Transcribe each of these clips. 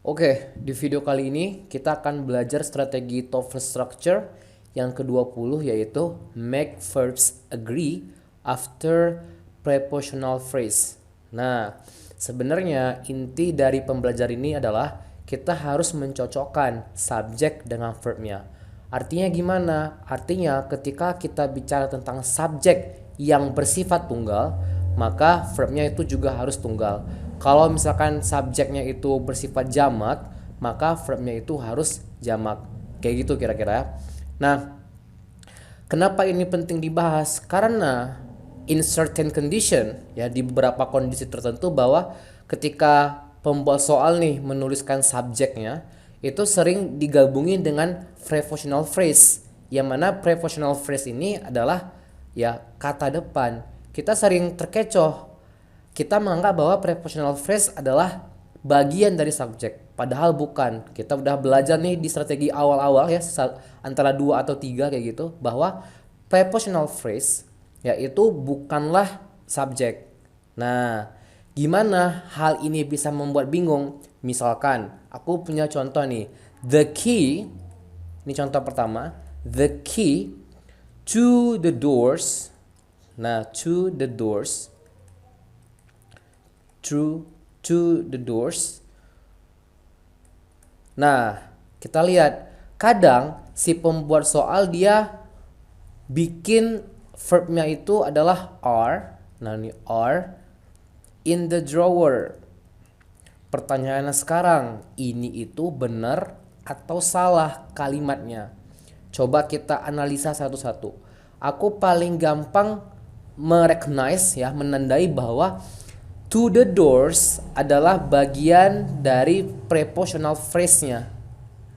Oke, di video kali ini kita akan belajar strategi TOEFL structure yang ke-20 yaitu make verbs agree after prepositional phrase. Nah, sebenarnya inti dari pembelajaran ini adalah kita harus mencocokkan subjek dengan verbnya. Artinya gimana? Artinya ketika kita bicara tentang subjek yang bersifat tunggal, maka verbnya itu juga harus tunggal. Kalau misalkan subjeknya itu bersifat jamak, maka verbnya itu harus jamak. Kayak gitu kira-kira ya. Nah, kenapa ini penting dibahas? Karena in certain condition, ya di beberapa kondisi tertentu, bahwa ketika pembuat soal nih menuliskan subjeknya, itu sering digabungin dengan prepositional phrase. Yang mana prepositional phrase ini adalah ya kata depan. Kita sering terkecoh, kita menganggap bahwa prepositional phrase adalah bagian dari subjek, padahal bukan. Kita udah belajar nih di strategi awal-awal ya, antara 2 atau 3 kayak gitu, bahwa prepositional phrase yaitu bukanlah subjek. Nah, gimana hal ini bisa membuat bingung? Misalkan aku punya contoh nih, the key, ini contoh pertama, the key to the doors. Nah, through to the doors. Nah, kita lihat kadang si pembuat soal dia bikin verbnya itu adalah are. Nah, ini are in the drawer. Pertanyaannya sekarang, ini itu benar atau salah kalimatnya? Coba kita analisa satu-satu. Aku paling gampang merecognize ya, menandai bahwa to the doors adalah bagian dari prepositional phrase-nya.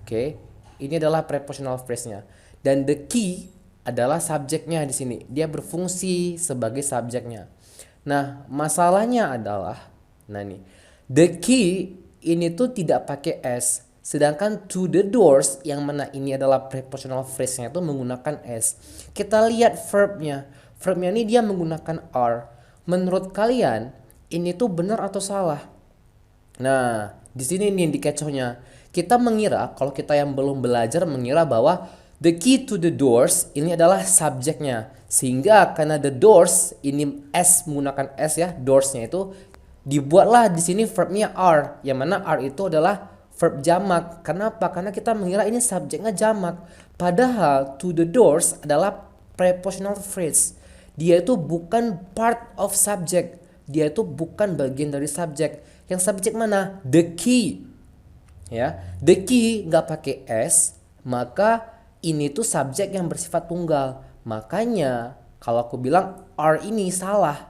Oke, ini adalah prepositional phrase-nya. Dan the key adalah subjeknya di sini. Dia berfungsi sebagai subjeknya. Nah, masalahnya adalah, nah nih, the key ini tuh tidak pakai s. Sedangkan to the doors yang mana ini adalah prepositional phrase-nya itu menggunakan s. Kita lihat verbnya. Verbnya ini dia menggunakan are. Menurut kalian ini tuh benar atau salah? Nah, di sini nih dikecohnya. Kita mengira, kalau kita yang belum belajar mengira bahwa the key to the doors ini adalah subjeknya. Sehingga karena the doors ini s, menggunakan s ya, doorsnya itu dibuatlah di sini verbnya are, yang mana are itu adalah verb jamak. Kenapa? Karena kita mengira ini subjeknya jamak. Padahal to the doors adalah prepositional phrase. Dia itu bukan part of subject. Dia itu bukan bagian dari subjek. Yang subjek mana? The key. Ya, the key nggak pakai s, maka ini tuh subjek yang bersifat tunggal. Makanya kalau aku bilang are ini salah,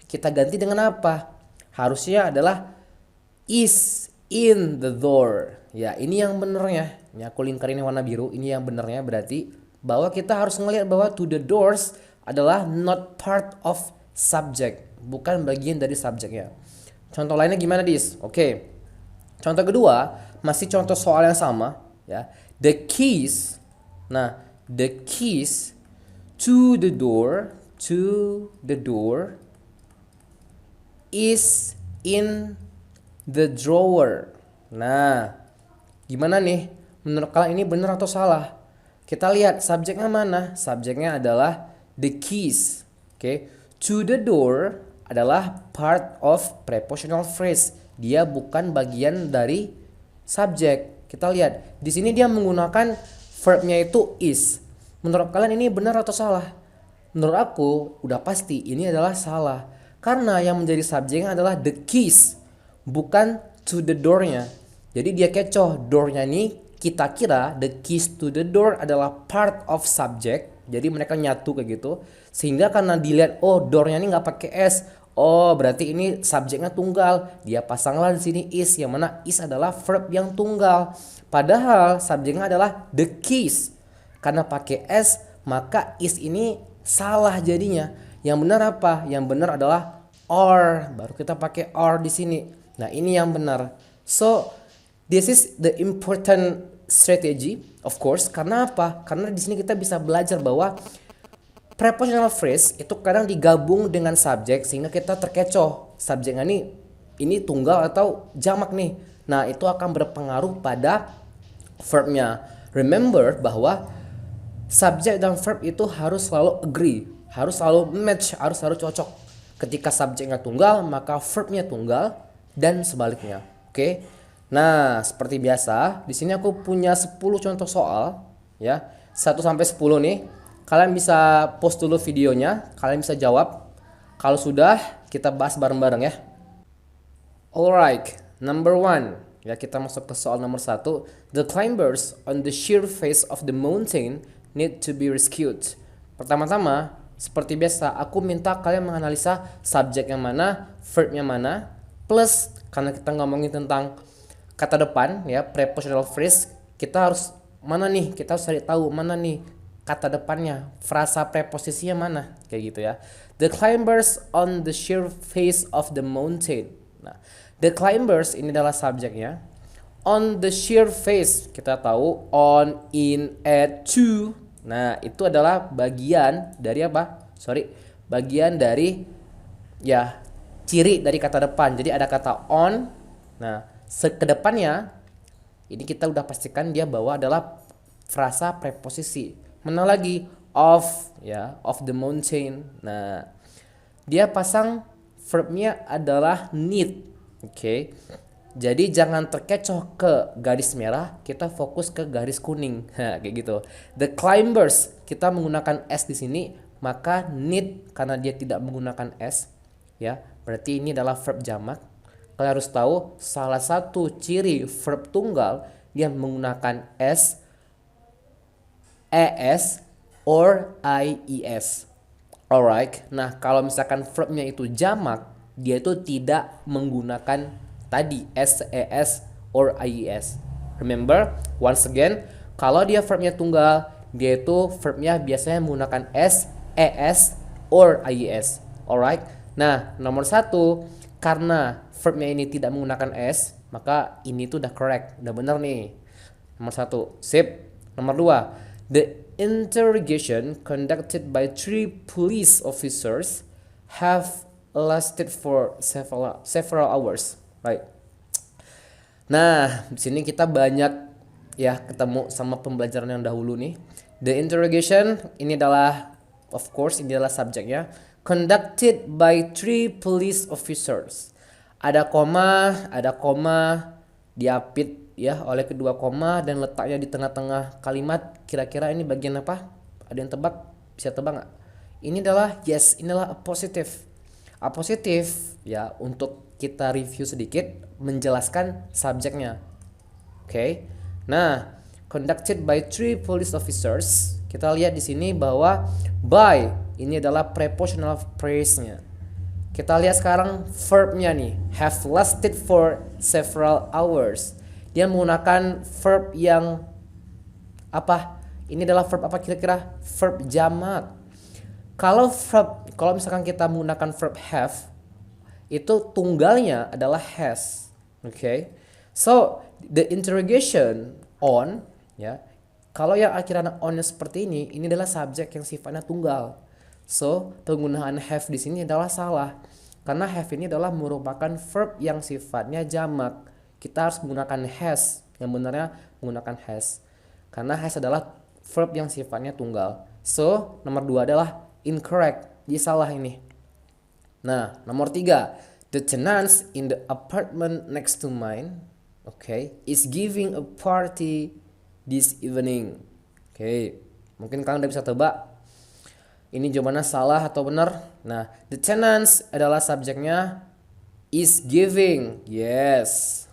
kita ganti dengan apa? Harusnya adalah is in the door. Ya, ini yang benernya. Ini aku lingkarin warna biru. Ini yang benernya, berarti bahwa kita harus ngelihat bahwa to the doors adalah not part of subject, bukan bagian dari subjeknya. Contoh lainnya gimana, Dis? Oke. Contoh kedua, masih contoh soal yang sama ya. The keys. Nah, the keys to the door is in the drawer. Nah, gimana nih? Menurut kalian ini benar atau salah? Kita lihat subjeknya mana? Subjeknya adalah the keys. Oke. To the door adalah part of prepositional phrase. Dia bukan bagian dari subjek. Kita lihat di sini dia menggunakan verbnya itu is. Menurut kalian ini benar atau salah? Menurut aku udah pasti ini adalah salah. Karena yang menjadi subjeknya adalah the keys, bukan to the door-nya. Jadi dia kecoh, door-nya ini kita kira the keys to the door adalah part of subject. Jadi mereka nyatu kayak gitu. Sehingga karena dilihat oh door-nya ini nggak pakai s, oh berarti ini subjeknya tunggal. Dia pasanglah di sini is, yang mana is adalah verb yang tunggal. Padahal subjeknya adalah the keys. Karena pakai s, maka is ini salah jadinya. Yang benar apa? Yang benar adalah are. Baru kita pakai are di sini. Nah, ini yang benar. So, this is the important strategy, of course. Karena apa? Karena di sini kita bisa belajar bahwa prepositional phrase itu kadang digabung dengan subjek sehingga kita terkecoh. Subjeknya ini tunggal atau jamak nih. Nah, itu akan berpengaruh pada verbnya. Remember bahwa subjek dan verb itu harus selalu agree, harus selalu match, harus selalu cocok. Ketika subjeknya tunggal, maka verbnya tunggal dan sebaliknya. Oke. Nah, seperti biasa, di sini aku punya 10 contoh soal ya. 1 sampai 10 nih. Kalian bisa post dulu videonya, kalian bisa jawab. Kalau sudah, kita bahas bareng-bareng ya. Alright, number one. Ya, kita masuk ke soal nomor 1. The climbers on the sheer face of the mountain need to be rescued. Pertama-tama, seperti biasa, aku minta kalian menganalisa subjek yang mana, verb yang mana, plus karena kita ngomongin tentang kata depan ya, prepositional phrase, kita harus mana nih? Kita harus cari tahu mana nih kata depannya, frasa preposisinya mana, kayak gitu ya. The climbers on the sheer face of the mountain. Nah, the climbers ini adalah subjeknya. On the sheer face, kita tahu on, in, at, to. Nah, itu adalah bagian dari apa? Bagian dari ya ciri dari kata depan. Jadi ada kata on. Nah, kedepannya ini kita udah pastikan dia bawa adalah frasa preposisi. Mana lagi? Of, ya, of the mountain. Nah, dia pasang verbnya adalah need. Oke. Jadi jangan terkecoh ke garis merah, kita fokus ke garis kuning. Kayak gitu. The climbers, kita menggunakan s di sini, maka need karena dia tidak menggunakan s, ya. Berarti ini adalah verb jamak. Kalian harus tahu salah satu ciri verb tunggal dia menggunakan s, es, or ies. Alright. Nah, kalau misalkan verbnya itu jamak, dia itu tidak menggunakan tadi s, es, or ies. Remember, once again, kalau dia verbnya tunggal, dia itu verbnya biasanya menggunakan s, es, or ies. Alright. Nah, nomor 1, karena verbnya ini tidak menggunakan s, maka ini tuh udah correct, udah benar nih. Nomor 1, sip. Nomor 2, the interrogation conducted by 3 police officers have lasted for several hours, right? Nah, di sini kita banyak ya ketemu sama pembelajaran yang dahulu nih. The interrogation ini adalah, of course, ini adalah subjeknya. Conducted by 3 police officers. Ada koma, diapit ya oleh kedua koma dan letaknya di tengah-tengah kalimat. Kira-kira ini bagian apa? Ada yang tebak? Bisa tebak nggak? Ini adalah yes, inilah a positive. A positive ya, untuk kita review sedikit menjelaskan subjeknya. Oke. Nah, conducted by 3 police officers. Kita lihat di sini bahwa by ini adalah prepositional phrase-nya. Kita lihat sekarang verbnya nih, have lasted for several hours. Dia menggunakan verb yang apa? Ini adalah verb apa kira-kira? Verb jamak. Kalau misalkan kita menggunakan verb have, itu tunggalnya adalah has. Okay? So, the interrogation on, ya. Kalau yang akhirnya on-nya seperti ini adalah subjek yang sifatnya tunggal. So, penggunaan have di sini adalah salah. Karena have ini adalah merupakan verb yang sifatnya jamak. Kita harus menggunakan has, yang benarnya menggunakan has. Karena has adalah verb yang sifatnya tunggal. So, nomor 2 adalah incorrect. Jadi salah ini. Nah, nomor 3. The tenants in the apartment next to mine, okay, is giving a party this evening. Okay, mungkin kalian udah bisa tebak ini jawabannya salah atau benar. Nah, the tenants adalah subjeknya, is giving. Yes.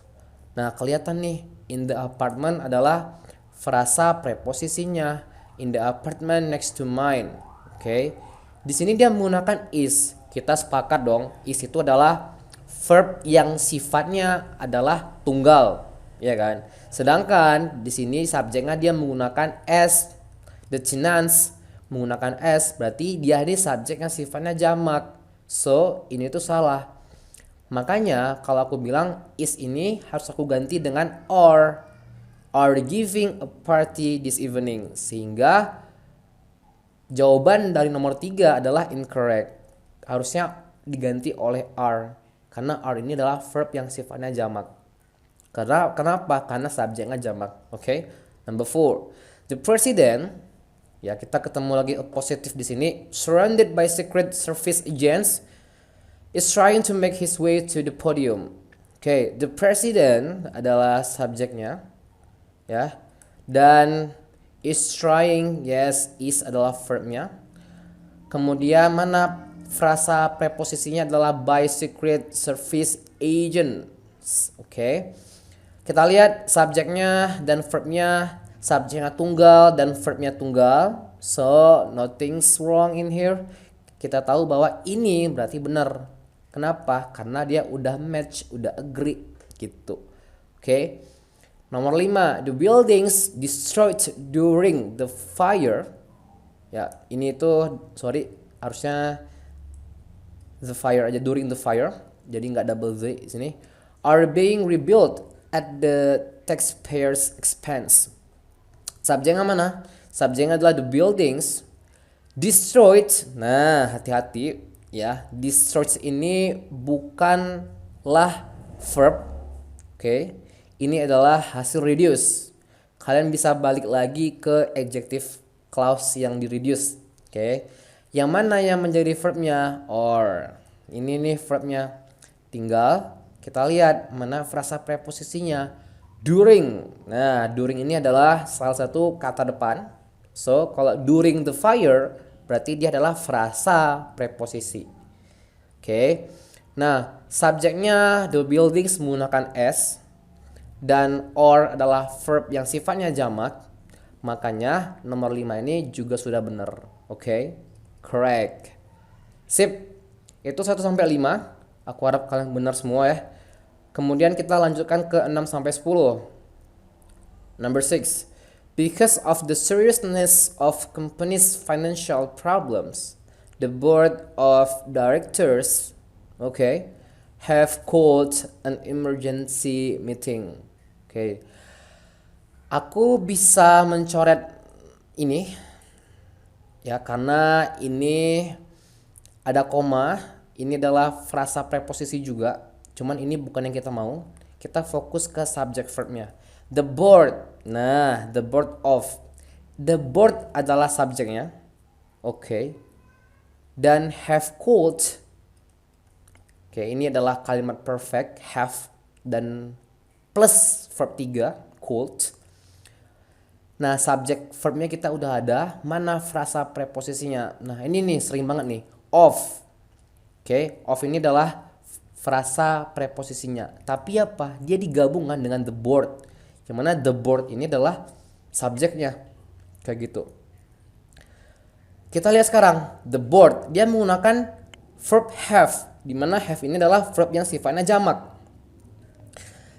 Nah, kelihatan nih, in the apartment adalah frasa preposisinya, in the apartment next to mine. Okay. Di sini dia menggunakan is. Kita sepakat dong, is itu adalah verb yang sifatnya adalah tunggal, ya kan? Sedangkan di sini subjeknya dia menggunakan s. The tenants menggunakan s, berarti dia ini subjeknya sifatnya jamak. So, ini tuh salah. Makanya kalau aku bilang is ini harus aku ganti dengan are giving a party this evening. Sehingga jawaban dari nomor 3 adalah incorrect. Harusnya diganti oleh are. Karena are ini adalah verb yang sifatnya jamak. Kenapa? Karena subjeknya jamak. Oke. Number 4. The president, ya kita ketemu lagi positif di sini, surrounded by secret service agents, is trying to make his way to the podium. Oke, the president adalah subjeknya, ya. Dan is trying, yes, is adalah verbnya. Kemudian mana frasa preposisinya adalah by secret service agents. Oke. Kita lihat subjeknya dan verbnya, subjeknya tunggal dan verbnya tunggal. So, nothing's wrong in here. Kita tahu bahwa ini berarti benar. Kenapa? Karena dia udah match, udah agree gitu. Oke. Nomor 5, the buildings destroyed during the fire. Ya, ini tuh harusnya the fire aja, during the fire. Jadi nggak double the di sini. Are being rebuilt at the taxpayers' expense. Subjeknya mana? Subjeknya adalah the buildings destroyed. Nah, hati-hati ya. Destroyed ini bukanlah verb. Oke. Ini adalah hasil reduce. Kalian bisa balik lagi ke adjective clause yang di reduce. Oke. Yang mana yang menjadi verbnya? Or. Ini nih verbnya. Tinggal kita lihat mana frasa preposisinya. During. Nah, during ini adalah salah satu kata depan. So, kalau during the fire berarti dia adalah frasa preposisi. Oke. Nah, subjeknya the buildings menggunakan s. Dan or adalah verb yang sifatnya jamak. Makanya nomor 5 ini juga sudah benar. Oke. Correct. Sip. Itu 1 sampai 5. Aku harap kalian benar semua ya. Kemudian kita lanjutkan ke 6 sampai 10. Number 6. Because of the seriousness of company's financial problems, the board of directors, have called an emergency meeting. Aku bisa mencoret ini ya karena ini ada koma. Ini adalah frasa preposisi juga. Cuman ini bukan yang kita mau. Kita fokus ke subject verbnya. The board. Nah, the board of. The board adalah subjeknya. Dan have called. Ini adalah kalimat perfect. Have dan plus verb 3. Called. Nah, subjek verbnya kita udah ada. Mana frasa preposisinya? Nah, ini nih sering banget nih. Of. Of ini adalah frasa preposisinya. Tapi apa? Dia digabungkan dengan the board. Yang mana the board ini adalah subjeknya. Kayak gitu. Kita lihat sekarang. The board. Dia menggunakan verb have. Dimana have ini adalah verb yang sifatnya jamak.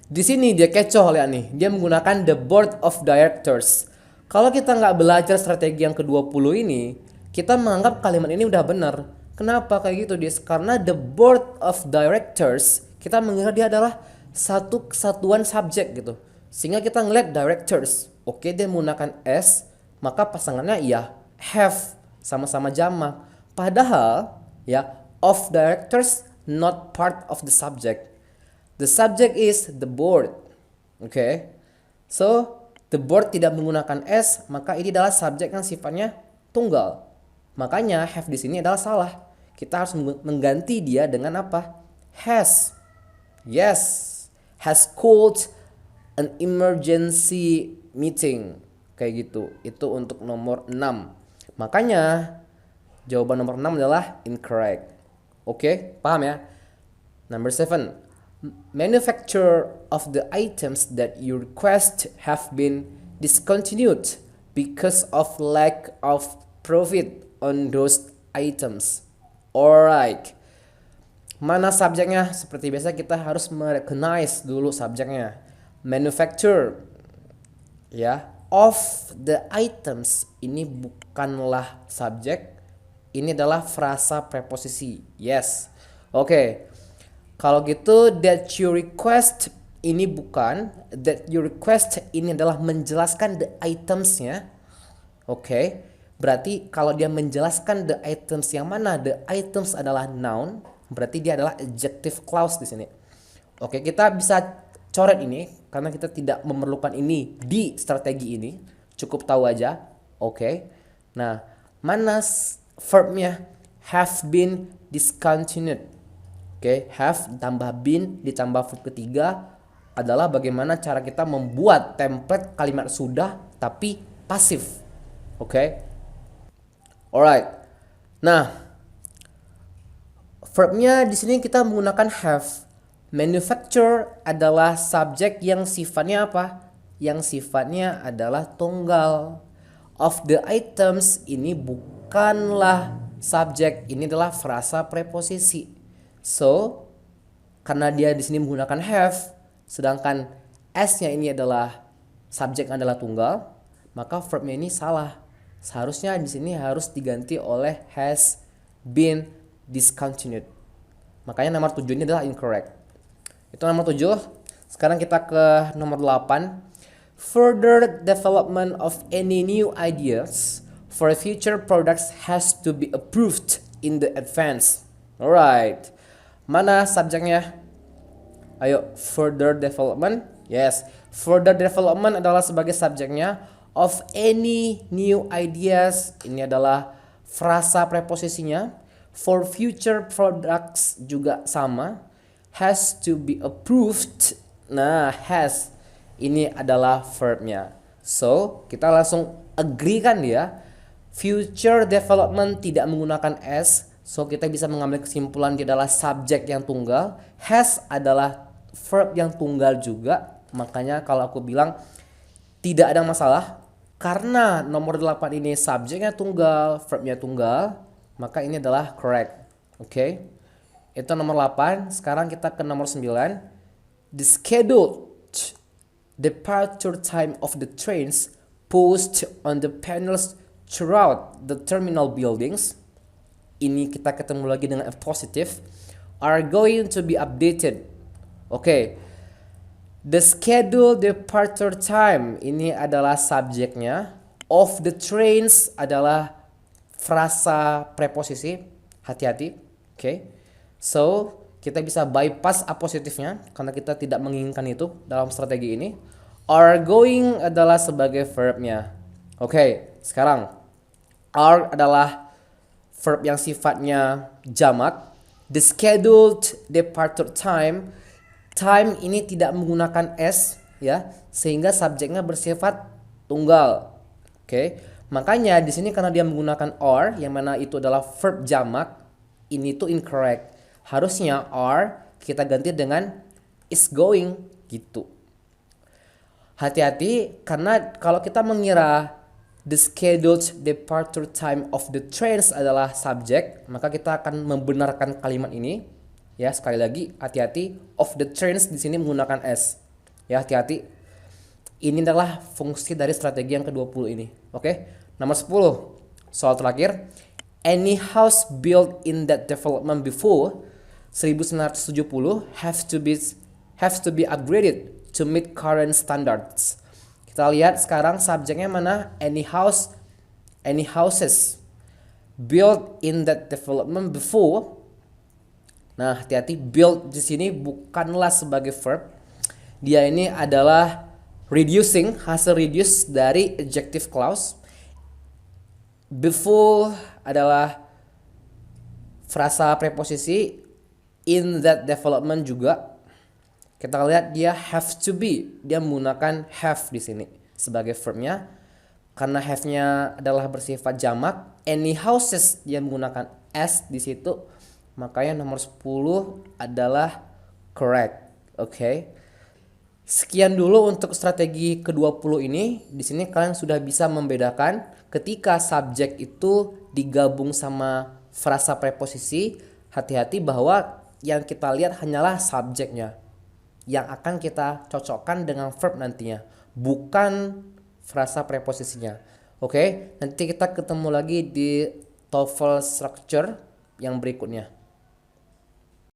Di sini dia kecoh lihat nih. Dia menggunakan the board of directors. Kalau kita nggak belajar strategi yang ke-20 ini, kita menganggap kalimat ini udah benar. Kenapa kayak gitu, Dis? Karena the board of directors, kita mengira dia adalah satu kesatuan subjek gitu. Sehingga kita ngeliat directors. Dia menggunakan s, maka pasangannya ya have, sama-sama jamak. Padahal ya of directors not part of the subject. The subject is the board. So, the board tidak menggunakan s, maka ini adalah subjek yang sifatnya tunggal. Makanya have di sini adalah salah. Kita harus mengganti dia dengan apa? Has. Yes. Has called an emergency meeting. Kayak gitu. Itu untuk nomor 6. Makanya jawaban nomor 6 adalah incorrect. Paham ya? Number 7. Manufacture of the items that you request have been discontinued because of lack of profit on those items. Alright. Mana subjeknya? Seperti biasa kita harus merecognize dulu subjeknya. Manufacture ya of the items ini bukanlah subjek. Ini adalah frasa preposisi. Yes. Kalau gitu that you request ini bukan. That you request ini adalah menjelaskan the itemsnya. Berarti kalau dia menjelaskan the items yang mana? The items adalah noun. Berarti dia adalah adjective clause di sini. Kita bisa coret ini karena kita tidak memerlukan ini di strategi ini, cukup tahu aja. Oke. Nah, mana verbnya have been discontinued. Oke, have ditambah been ditambah verb ketiga adalah bagaimana cara kita membuat template kalimat sudah tapi pasif. Oke. Alright. Nah, verbnya di sini kita menggunakan have. Manufacture adalah subjek yang sifatnya apa? Yang sifatnya adalah tunggal. Of the items ini bukanlah subjek, ini adalah frasa preposisi. So, karena dia di sini menggunakan have, sedangkan s-nya ini adalah subjek adalah tunggal, maka verbnya ini salah. Seharusnya di sini harus diganti oleh has been discontinued. Makanya nomor 7 ini adalah incorrect. Itu nomor 7. Sekarang kita ke nomor 8. Further development of any new ideas for future products has to be approved in the advance. Alright. Mana subjeknya? Ayo, further development. Yes, further development adalah sebagai subjeknya. Of any new ideas, ini adalah frasa preposisinya. For future products juga sama. Has to be approved. Nah, has ini adalah verbnya. So, kita langsung agree kan ya. Future development tidak menggunakan s. So, kita bisa mengambil kesimpulan dia adalah subjek yang tunggal. Has adalah verb yang tunggal juga. Makanya kalau aku bilang tidak ada masalah. Karena nomor 8 ini subjeknya tunggal, verbnya tunggal, maka ini adalah correct. Oke. Itu nomor 8. Sekarang kita ke nomor 9. The scheduled departure time of the trains posted on the panels throughout the terminal buildings. Ini kita ketemu lagi dengan F positive. Are going to be updated. Oke. The scheduled departure time ini adalah subjeknya. Of the trains adalah frasa preposisi. Hati-hati. Oke. So, kita bisa bypass A positifnya karena kita tidak menginginkan itu dalam strategi ini. Are going adalah sebagai verbnya. Oke, sekarang are adalah verb yang sifatnya jamak. The scheduled departure time. Time ini tidak menggunakan s ya, sehingga subjeknya bersifat tunggal. Oke. Makanya di sini karena dia menggunakan are yang mana itu adalah verb jamak, ini tuh incorrect. Harusnya are kita ganti dengan is going gitu. Hati-hati karena kalau kita mengira the scheduled departure time of the trains adalah subjek, maka kita akan membenarkan kalimat ini. Ya, sekali lagi hati-hati, of the trains di sini menggunakan s. Ya, hati-hati. Ini adalah fungsi dari strategi yang ke-20 ini. Oke. Nomor 10. Soal terakhir. Any house built in that development before 1970 have to be upgraded to meet current standards. Kita lihat sekarang subjeknya mana? Any houses built in that development before. Nah, hati-hati, build di sini bukanlah sebagai verb. Dia ini adalah reducing, hasil reduce dari adjective clause. Before adalah frasa preposisi. In that development juga. Kita lihat dia have to be, dia menggunakan have di sini sebagai verbnya. Karena have-nya adalah bersifat jamak, any houses dia menggunakan s di situ. Makanya nomor 10 adalah correct. Oke. Sekian dulu untuk strategi ke-20 ini. Di sini kalian sudah bisa membedakan ketika subjek itu digabung sama frasa preposisi. Hati-hati bahwa yang kita lihat hanyalah subjeknya yang akan kita cocokkan dengan verb nantinya, bukan frasa preposisinya. Oke, nanti kita ketemu lagi di TOEFL structure yang berikutnya.